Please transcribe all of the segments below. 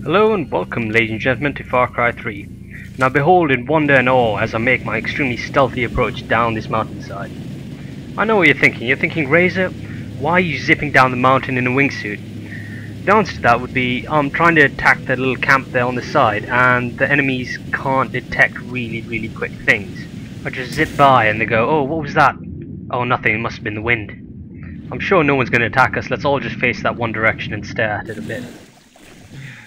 Hello and welcome, ladies and gentlemen, to Far Cry 3. Now behold in wonder and awe as I make my extremely stealthy approach down this mountainside. I know what you're thinking. You're thinking, Razor, why are you zipping down the mountain in a wingsuit? The answer to that would be, I'm trying to attack that little camp there on the side, and the enemies can't detect really quick things. I just zip by and they go, oh, what was that? Oh, nothing, it must have been the wind. I'm sure no one's going to attack us. Let's all just face that one direction and stare at it a bit.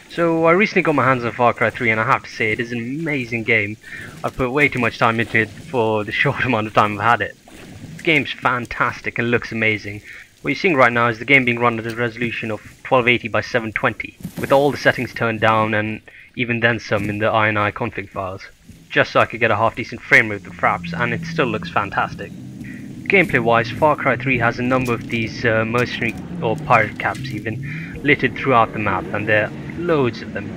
So I recently got my hands on Far Cry 3 and I have to say it is an amazing game. I've put way too much time into it for the short amount of time I've had it. The game's fantastic and looks amazing. What you're seeing right now is the game being run at a resolution of 1280 by 720 with all the settings turned down and even then some in the INI config files, just so I could get a half decent frame rate with the fraps, and it still looks fantastic. Gameplay wise, Far Cry 3 has a number of these mercenary or pirate camps even littered throughout the map, and there are loads of them,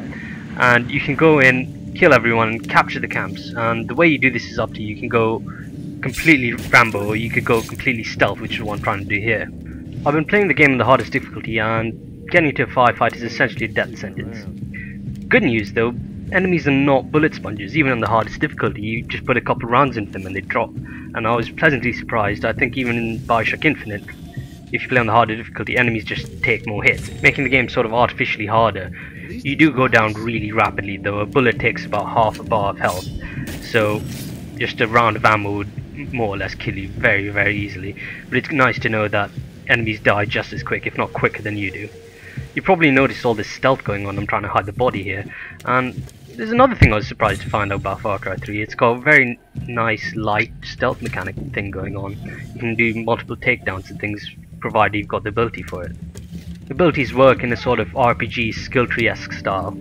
and you can go in, kill everyone and capture the camps, and the way you do this is up to you. You can go completely Rambo or you could go completely stealth, which is what I'm trying to do here. I've been playing the game on the hardest difficulty and getting into a firefight is essentially a death sentence. Good news though, enemies are not bullet sponges. Even on the hardest difficulty you just put a couple rounds into them and they drop, and I was pleasantly surprised. I think even in Bioshock Infinite, if you play on the harder difficulty, enemies just take more hits, making the game sort of artificially harder. You do go down really rapidly though. A bullet takes about half a bar of health, so just a round of ammo would more or less kill you very easily. But it's nice to know that enemies die just as quick, if not quicker than you do. You probably noticed all this stealth going on. I'm trying to hide the body here, and there's another thing I was surprised to find out about Far Cry 3. It's got a very nice light stealth mechanic thing going on. You can do multiple takedowns and things provided you've got the ability for it. The abilities work in a sort of RPG skill tree-esque style.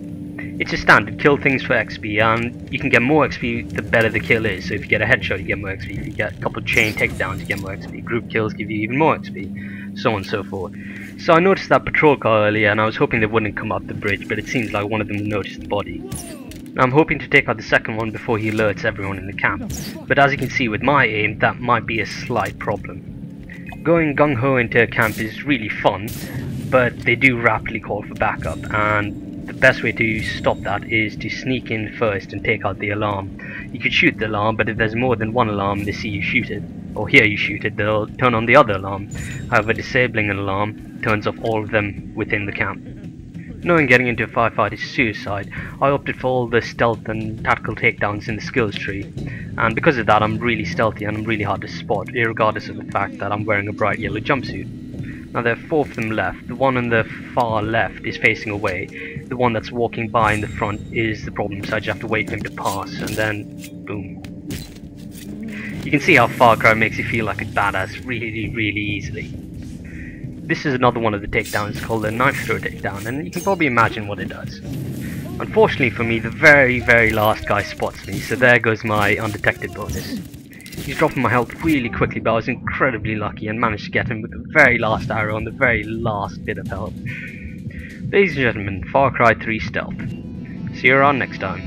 It's a standard kill things for XP, and you can get more XP the better the kill is. So if you get a headshot you get more XP, if you get a couple of chain takedowns you get more XP, group kills give you even more XP, so on and so forth. So I noticed that patrol car earlier and I was hoping they wouldn't come up the bridge, but it seems like one of them noticed the body. Now I'm hoping to take out the second one before he alerts everyone in the camp, but as you can see with my aim that might be a slight problem. Going gung-ho into a camp is really fun, but they do rapidly call for backup, and the best way to stop that is to sneak in first and take out the alarm. You could shoot the alarm, but if there's more than one alarm they see you shoot it, or hear you shoot it, they'll turn on the other alarm. However, disabling an alarm turns off all of them within the camp. Knowing getting into a firefight is suicide, I opted for all the stealth and tactical takedowns in the skills tree, and because of that I'm really stealthy and I'm really hard to spot, regardless of the fact that I'm wearing a bright yellow jumpsuit. Now there are 4 of them left. The one on the far left is facing away. The one that's walking by in the front is the problem, so I just have to wait for him to pass, and then boom. You can see how Far Cry makes you feel like a badass really easily. This is another one of the takedowns called the knife throw takedown, and you can probably imagine what it does. Unfortunately for me, the very last guy spots me, so there goes my undetected bonus. He's dropping my health really quickly, but I was incredibly lucky and managed to get him with the very last arrow on the very last bit of health. Ladies and gentlemen, Far Cry 3 Stealth. See you around next time.